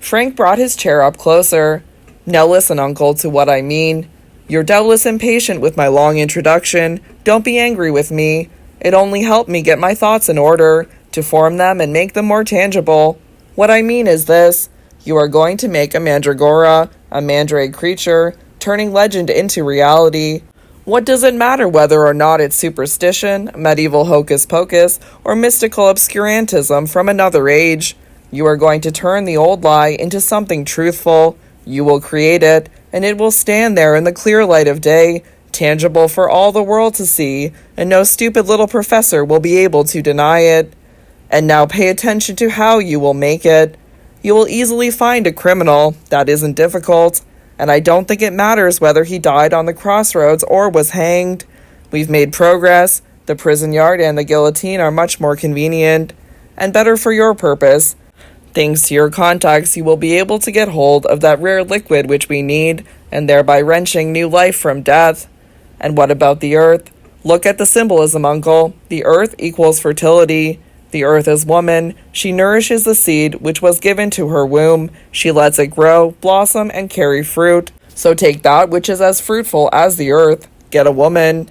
Frank brought his chair up closer. Now listen, Uncle, to what I mean. You're doubtless impatient with my long introduction. Don't be angry with me. It only helped me get my thoughts in order, to form them and make them more tangible. What I mean is this. You are going to make a mandragora, a mandrake creature, turning legend into reality. What does it matter whether or not it's superstition, medieval hocus-pocus, or mystical obscurantism from another age? You are going to turn the old lie into something truthful. You will create it, and it will stand there in the clear light of day, tangible for all the world to see, and no stupid little professor will be able to deny it. And now pay attention to how you will make it. You will easily find a criminal. That isn't difficult. And I don't think it matters whether he died on the crossroads or was hanged. We've made progress. The prison yard and the guillotine are much more convenient, and better for your purpose. Thanks to your contacts, you will be able to get hold of that rare liquid which we need, and thereby wrenching new life from death. And what about the earth? Look at the symbolism, Uncle. The earth equals fertility. The earth is woman. She nourishes the seed which was given to her womb. She lets it grow, blossom, and carry fruit. So take that which is as fruitful as the earth. Get a woman.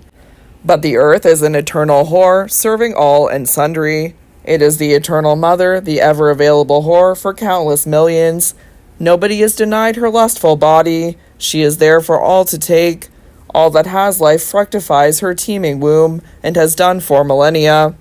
But the earth is an eternal whore, serving all and sundry. It is the eternal mother, the ever-available whore for countless millions. Nobody is denied her lustful body. She is there for all to take. All that has life fructifies her teeming womb, and has done for millennia.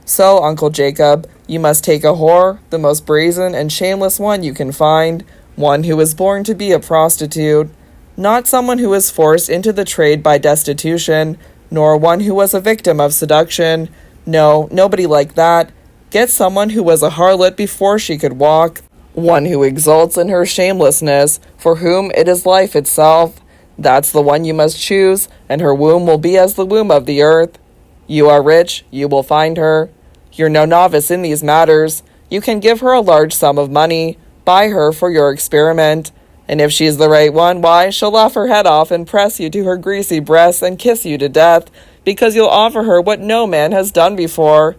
So, Uncle Jacob, you must take a whore, the most brazen and shameless one you can find, one who is born to be a prostitute, not someone who is forced into the trade by destitution, nor one who was a victim of seduction. No, nobody like that. Get someone who was a harlot before she could walk, one who exults in her shamelessness, for whom it is life itself. That's the one you must choose, and her womb will be as the womb of the earth. You are rich, you will find her. You're no novice in these matters. You can give her a large sum of money, buy her for your experiment, and if she's the right one, why, she'll laugh her head off and press you to her greasy breasts and kiss you to death, because you'll offer her what no man has done before.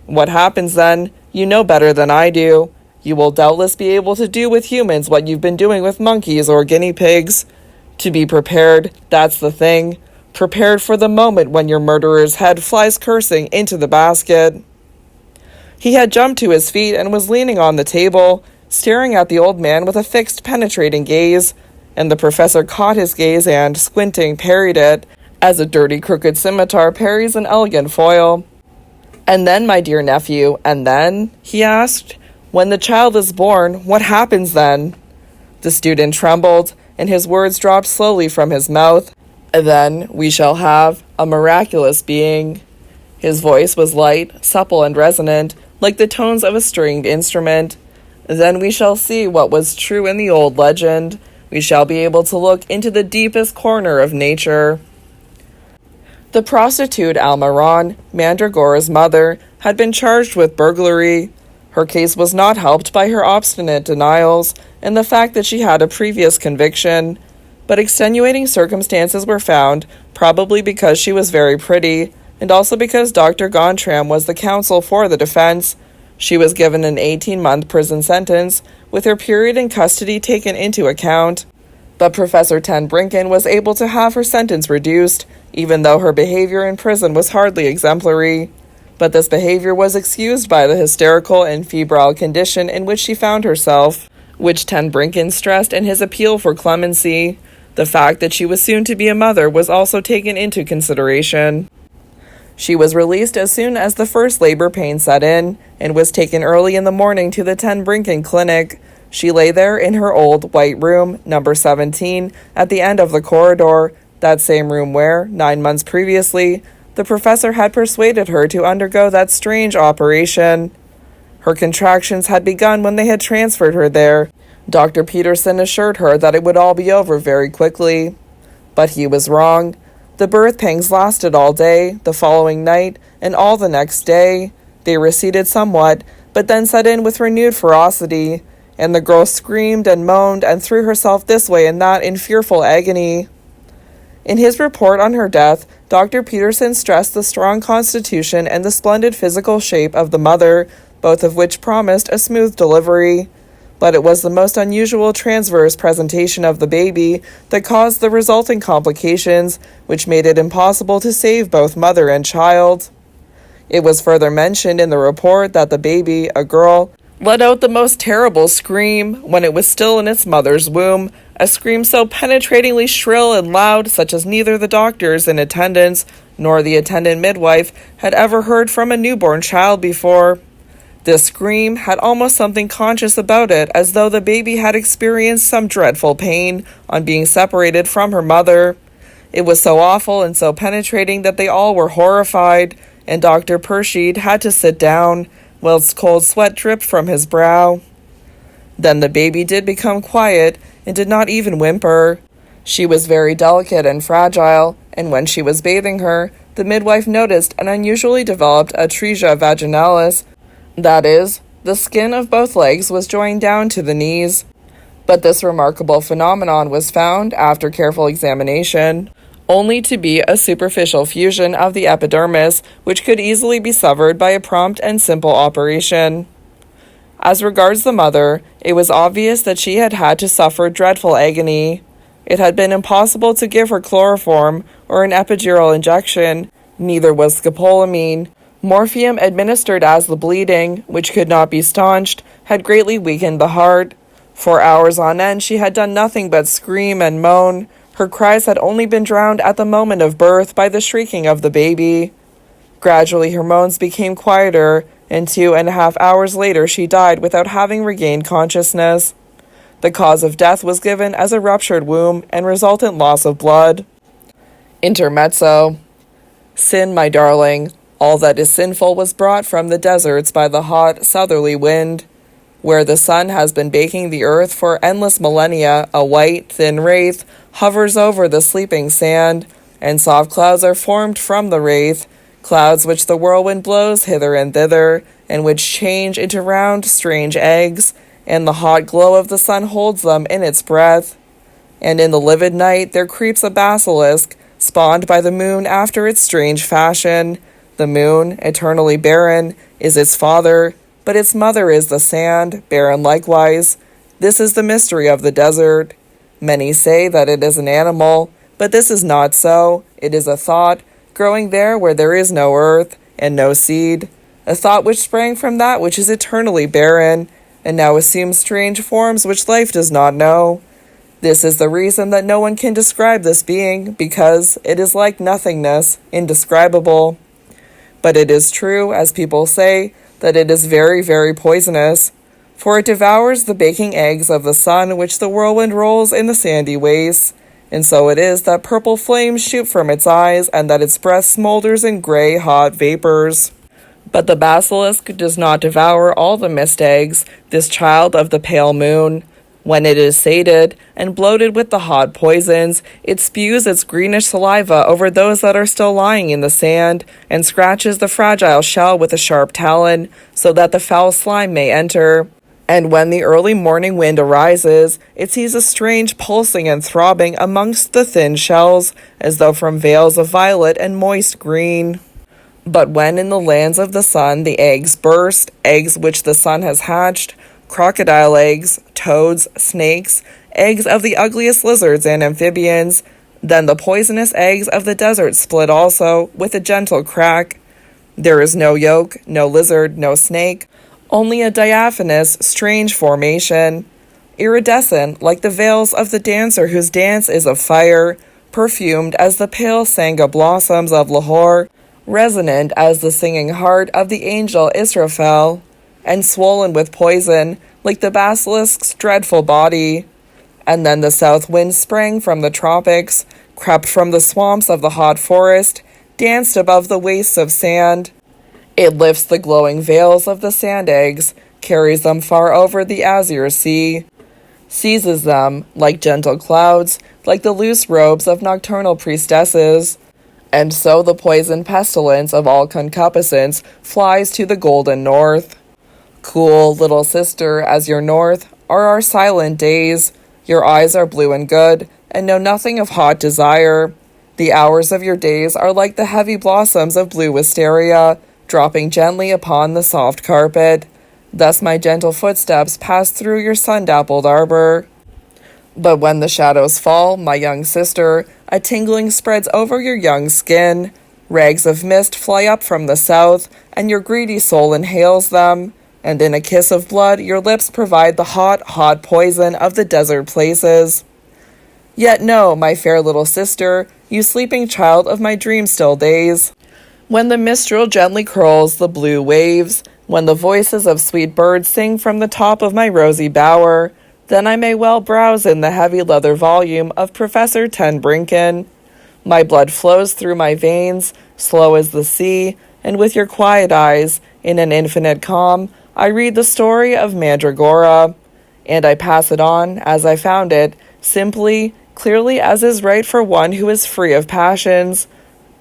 What happens then? You know better than I do. You will doubtless be able to do with humans what you've been doing with monkeys or guinea pigs. To be prepared, that's the thing. Prepared for the moment when your murderer's head flies cursing into the basket. He had jumped to his feet and was leaning on the table, staring at the old man with a fixed, penetrating gaze, and the professor caught his gaze and, squinting, parried it, as a dirty, crooked scimitar parries an elegant foil. "And then, my dear nephew, and then?" he asked. "When the child is born, what happens then?" The student trembled, and his words dropped slowly from his mouth. "Then we shall have a miraculous being." His voice was light, supple, and resonant, like the tones of a stringed instrument. "Then we shall see what was true in the old legend. We shall be able to look into the deepest corner of nature." The prostitute Alraune, Mandragora's mother, had been charged with burglary. Her case was not helped by her obstinate denials and the fact that she had a previous conviction. But extenuating circumstances were found, probably because she was very pretty, and also because Dr. Gontram was the counsel for the defense. She was given an 18-month prison sentence, with her period in custody taken into account. But Professor Ten Brinken was able to have her sentence reduced, even though her behavior in prison was hardly exemplary. But this behavior was excused by the hysterical and febrile condition in which she found herself, which Ten Brinken stressed in his appeal for clemency. The fact that she was soon to be a mother was also taken into consideration. She was released as soon as the first labor pain set in, and was taken early in the morning to the Ten Brinken Clinic. She lay there in her old white room, number 17, at the end of the corridor, that same room where, 9 months previously, the professor had persuaded her to undergo that strange operation. Her contractions had begun when they had transferred her there. Dr. Peterson assured her that it would all be over very quickly. But he was wrong. The birth pangs lasted all day, the following night, and all the next day. They receded somewhat, but then set in with renewed ferocity, and the girl screamed and moaned and threw herself this way and that in fearful agony. In his report on her death, Dr. Peterson stressed the strong constitution and the splendid physical shape of the mother, both of which promised a smooth delivery. but it was the most unusual transverse presentation of the baby that caused the resulting complications, which made it impossible to save both mother and child. It was further mentioned in the report that the baby, a girl, let out the most terrible scream when it was still in its mother's womb, a scream so penetratingly shrill and loud such as neither the doctors in attendance nor the attendant midwife had ever heard from a newborn child before. This scream had almost something conscious about it, as though the baby had experienced some dreadful pain on being separated from her mother. It was so awful and so penetrating that they all were horrified, and Dr. Persheed had to sit down, whilst cold sweat dripped from his brow. Then the baby did become quiet, and did not even whimper. She was very delicate and fragile, and when she was bathing her, the midwife noticed an unusually developed atresia vaginalis. That is, the skin of both legs was joined down to the knees. But this remarkable phenomenon was found, after careful examination, only to be a superficial fusion of the epidermis, which could easily be severed by a prompt and simple operation. As regards the mother, it was obvious that she had had to suffer dreadful agony. It had been impossible to give her chloroform or an epidural injection, neither was scopolamine. Morphium administered as the bleeding, which could not be staunched, had greatly weakened the heart. For hours on end she had done nothing but scream and moan. Her cries had only been drowned at the moment of birth by the shrieking of the baby. Gradually her moans became quieter, and 2.5 hours later she died without having regained consciousness. The cause of death was given as a ruptured womb and resultant loss of blood. Intermezzo. Sin, my darling, all that is sinful was brought from the deserts by the hot southerly wind. Where the sun has been baking the earth for endless millennia, a white, thin wraith hovers over the sleeping sand, and soft clouds are formed from the wraith, clouds which the whirlwind blows hither and thither, and which change into round, strange eggs, and the hot glow of the sun holds them in its breath. And in the livid night there creeps a basilisk, spawned by the moon after its strange fashion. The moon, eternally barren, is its father, but its mother is the sand, barren likewise. This is the mystery of the desert. Many say that it is an animal, but this is not so. It is a thought, growing there where there is no earth, and no seed. A thought which sprang from that which is eternally barren, and now assumes strange forms which life does not know. This is the reason that no one can describe this being, because it is like nothingness, indescribable. But it is true, as people say, that it is very, very poisonous, for it devours the baking eggs of the sun which the whirlwind rolls in the sandy wastes, and so it is that purple flames shoot from its eyes, and that its breast smolders in grey, hot vapors. But the basilisk does not devour all the mist eggs, this child of the pale moon. When it is sated and bloated with the hot poisons, it spews its greenish saliva over those that are still lying in the sand, and scratches the fragile shell with a sharp talon, so that the foul slime may enter. And when the early morning wind arises, it sees a strange pulsing and throbbing amongst the thin shells, as though from veils of violet and moist green. But when in the lands of the sun the eggs burst, eggs which the sun has hatched, crocodile eggs, toads, snakes, eggs of the ugliest lizards and amphibians, then the poisonous eggs of the desert split also, with a gentle crack. There is no yolk, no lizard, no snake, only a diaphanous, strange formation, iridescent like the veils of the dancer whose dance is of fire, perfumed as the pale sanga blossoms of Lahore, resonant as the singing heart of the angel Israfel, and swollen with poison, like the basilisk's dreadful body. And then the south wind sprang from the tropics, crept from the swamps of the hot forest, danced above the wastes of sand. It lifts the glowing veils of the sand eggs, carries them far over the azure sea, seizes them, like gentle clouds, like the loose robes of nocturnal priestesses. And so the poison pestilence of all concupiscence flies to the golden north. Cool, little sister, as your north are our silent days. Your eyes are blue and good, and know nothing of hot desire. The hours of your days are like the heavy blossoms of blue wisteria, dropping gently upon the soft carpet. Thus my gentle footsteps pass through your sun-dappled arbor. But when the shadows fall, my young sister, a tingling spreads over your young skin. Rags of mist fly up from the south, and your greedy soul inhales them. And in a kiss of blood, your lips provide the hot, hot poison of the desert places. Yet no, my fair little sister, you sleeping child of my dream-still days. When the mistral gently curls the blue waves, when the voices of sweet birds sing from the top of my rosy bower, then I may well browse in the heavy leather volume of Professor Ten Brinken. My blood flows through my veins, slow as the sea, and with your quiet eyes, in an infinite calm, I read the story of Mandragora, and I pass it on, as I found it, simply, clearly as is right for one who is free of passions.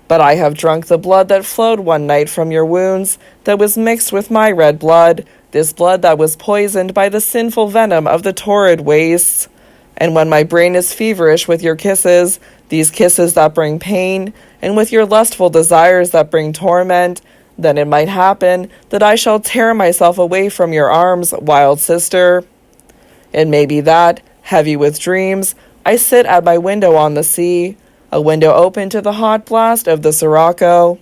But I have drunk the blood that flowed one night from your wounds, that was mixed with my red blood, this blood that was poisoned by the sinful venom of the torrid wastes. And when my brain is feverish with your kisses, these kisses that bring pain, and with your lustful desires that bring torment, then it might happen that I shall tear myself away from your arms, wild sister. It may be that, heavy with dreams, I sit at my window on the sea, a window open to the hot blast of the sirocco.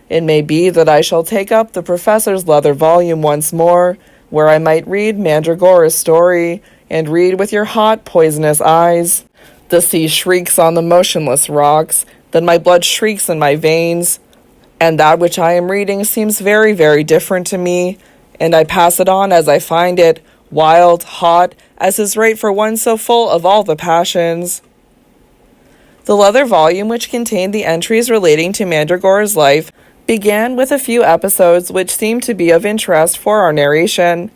It may be that I shall take up the professor's leather volume once more, where I might read Mandragora's story, and read with your hot, poisonous eyes. The sea shrieks on the motionless rocks, then my blood shrieks in my veins, and that which I am reading seems very, very different to me, and I pass it on as I find it, wild, hot, as is right for one so full of all the passions. The leather volume, which contained the entries relating to Mandragora's life, began with a few episodes which seemed to be of interest for our narration.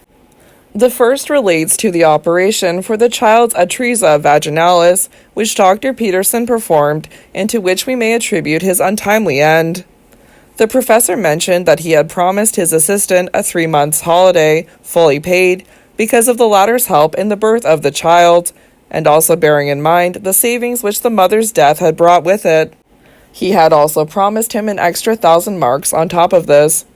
The first relates to the operation for the child's atresia vaginalis, which Dr. Peterson performed, and to which we may attribute his untimely end. The professor mentioned that he had promised his assistant a 3-month holiday, fully paid, because of the latter's help in the birth of the child, and also bearing in mind the savings which the mother's death had brought with it. He had also promised him an extra 1,000 marks on top of this.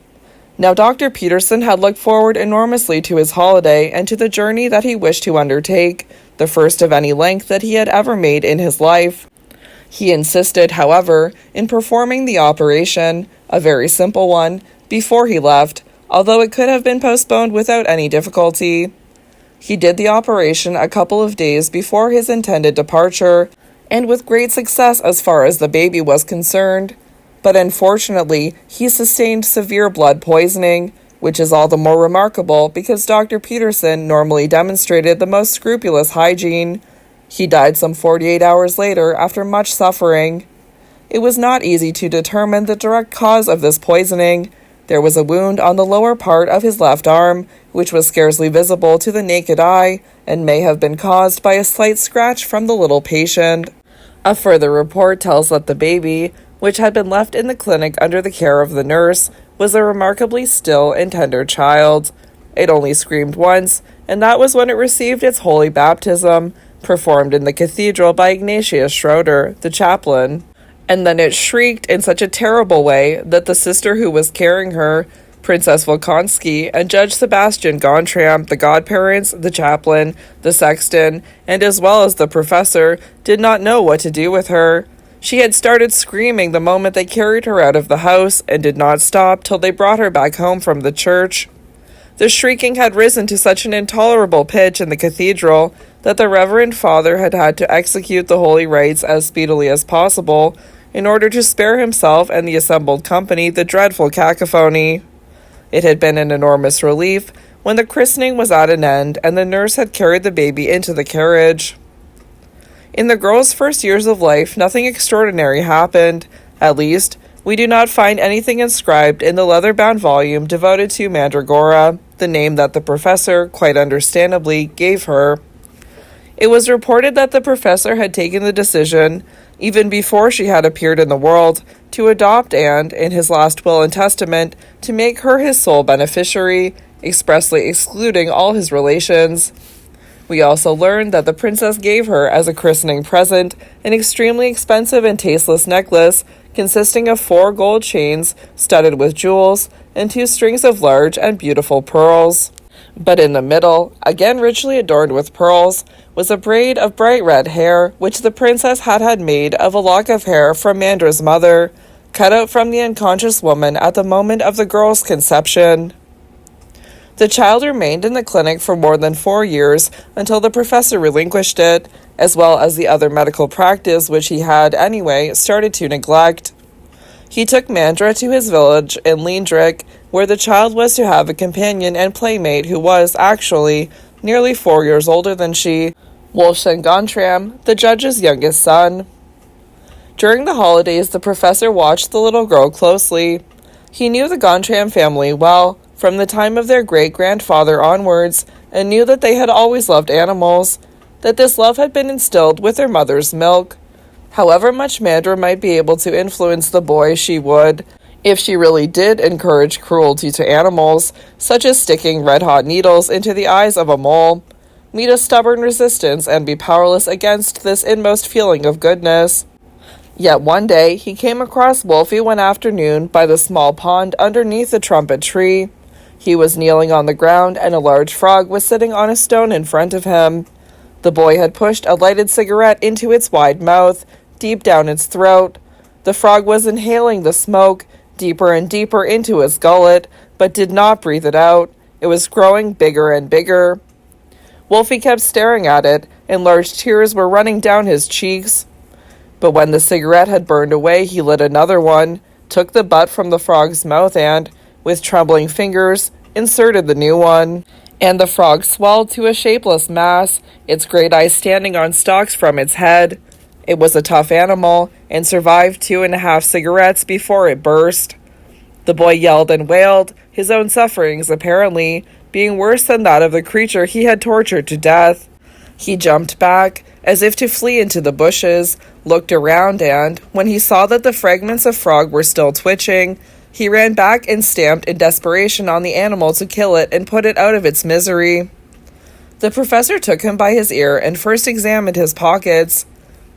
Now Dr. Peterson had looked forward enormously to his holiday and to the journey that he wished to undertake, the first of any length that he had ever made in his life. He insisted, however, in performing the operation, a very simple one, before he left, although it could have been postponed without any difficulty. He did the operation a couple of days before his intended departure, and with great success as far as the baby was concerned. But unfortunately, he sustained severe blood poisoning, which is all the more remarkable because Dr. Peterson normally demonstrated the most scrupulous hygiene. He died some 48 hours later after much suffering. It was not easy to determine the direct cause of this poisoning. There was a wound on the lower part of his left arm, which was scarcely visible to the naked eye, and may have been caused by a slight scratch from the little patient. A further report tells that the baby, which had been left in the clinic under the care of the nurse, was a remarkably still and tender child. It only screamed once, and that was when it received its holy baptism, performed in the cathedral by Ignatius Schroeder, the chaplain. And then it shrieked in such a terrible way that the sister who was carrying her, Princess Volkonsky, and Judge Sebastian Gontram, the godparents, the chaplain, the sexton, and as well as the professor, did not know what to do with her. She had started screaming the moment they carried her out of the house, and did not stop till they brought her back home from the church. The shrieking had risen to such an intolerable pitch in the cathedral that the Reverend Father had had to execute the holy rites as speedily as possible, in order to spare himself and the assembled company the dreadful cacophony. It had been an enormous relief when the christening was at an end and the nurse had carried the baby into the carriage. In the girl's first years of life, nothing extraordinary happened. At least, we do not find anything inscribed in the leather-bound volume devoted to Mandragora, the name that the professor, quite understandably, gave her. It was reported that the professor had taken the decision, even before she had appeared in the world, to adopt and, in his last will and testament, to make her his sole beneficiary, expressly excluding all his relations. We also learned that the princess gave her, as a christening present, an extremely expensive and tasteless necklace, consisting of 4 gold chains, studded with jewels, and 2 strings of large and beautiful pearls. But in the middle, again richly adorned with pearls, was a braid of bright red hair, which the princess had made of a lock of hair from Mandra's mother, cut out from the unconscious woman at the moment of the girl's conception. The child remained in the clinic for more than 4 years until the professor relinquished it, as well as the other medical practice which he had, anyway, started to neglect. He took Mandra to his village in Leendrick, where the child was to have a companion and playmate who was, actually, nearly 4 years older than she, Wolfson Gontram, the judge's youngest son. During the holidays, the professor watched the little girl closely. He knew the Gontram family well, from the time of their great-grandfather onwards, and knew that they had always loved animals, that this love had been instilled with their mother's milk. However much Mandra might be able to influence the boy, she would, if she really did encourage cruelty to animals, such as sticking red-hot needles into the eyes of a mole, meet a stubborn resistance and be powerless against this inmost feeling of goodness. Yet one day he came across Wolfie one afternoon by the small pond underneath the trumpet tree. He was kneeling on the ground, and a large frog was sitting on a stone in front of him. The boy had pushed a lighted cigarette into its wide mouth, deep down its throat. The frog was inhaling the smoke, deeper and deeper into his gullet, but did not breathe it out. It was growing bigger and bigger. Wolfie kept staring at it, and large tears were running down his cheeks. But when the cigarette had burned away, he lit another one, took the butt from the frog's mouth and, with trembling fingers, inserted the new one. And the frog swelled to a shapeless mass, its great eyes standing on stalks from its head. It was a tough animal, and survived 2.5 cigarettes before it burst. The boy yelled and wailed, his own sufferings, apparently, being worse than that of the creature he had tortured to death. He jumped back, as if to flee into the bushes, looked around, and, when he saw that the fragments of frog were still twitching, he ran back and stamped in desperation on the animal to kill it and put it out of its misery. The professor took him by his ear and first examined his pockets.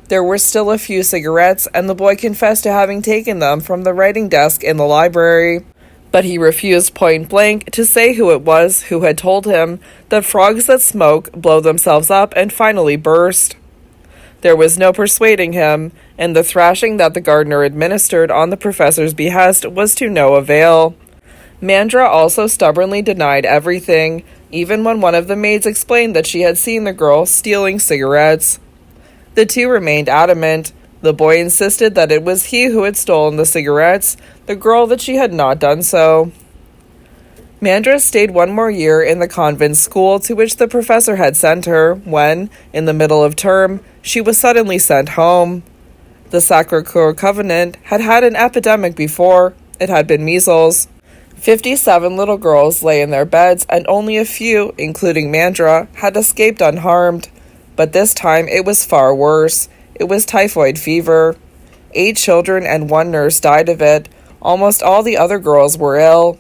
There were still a few cigarettes, and the boy confessed to having taken them from the writing desk in the library. But he refused point blank to say who it was who had told him that frogs that smoke blow themselves up and finally burst. There was no persuading him, and the thrashing that the gardener administered on the professor's behest was to no avail. Mandra also stubbornly denied everything, even when one of the maids explained that she had seen the girl stealing cigarettes. The two remained adamant. The boy insisted that it was he who had stolen the cigarettes, the girl that she had not done so. Mandra stayed 1 more year in the convent school to which the professor had sent her, when, in the middle of term, she was suddenly sent home. The Sacré-Cœur convent had had an epidemic before. It had been measles. 57 little girls lay in their beds, and only a few, including Mandra, had escaped unharmed. But this time it was far worse. It was typhoid fever. 8 children and 1 nurse died of it. Almost all the other girls were ill.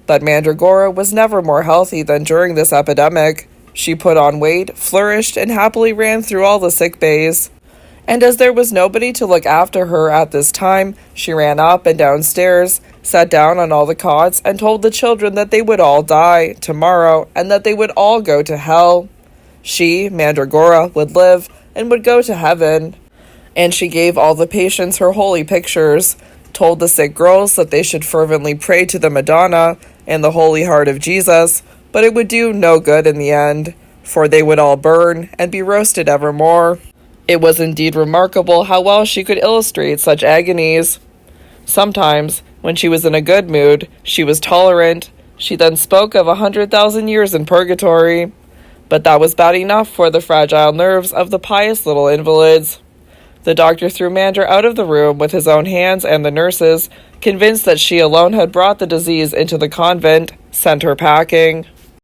But Mandragora was never more healthy than during this epidemic. She put on weight, flourished, and happily ran through all the sick bays. And as there was nobody to look after her at this time, she ran up and downstairs, sat down on all the cots, and told the children that they would all die tomorrow, and that they would all go to hell. She, Mandragora, would live, and would go to heaven. And she gave all the patients her holy pictures, told the sick girls that they should fervently pray to the Madonna and the Holy Heart of Jesus, but it would do no good in the end, for they would all burn and be roasted evermore. It was indeed remarkable how well she could illustrate such agonies. Sometimes, when she was in a good mood, she was tolerant. She then spoke of 100,000 years in purgatory. But that was bad enough for the fragile nerves of the pious little invalids. The doctor threw Mandra out of the room with his own hands, and the nurses, convinced that she alone had brought the disease into the convent, sent her packing.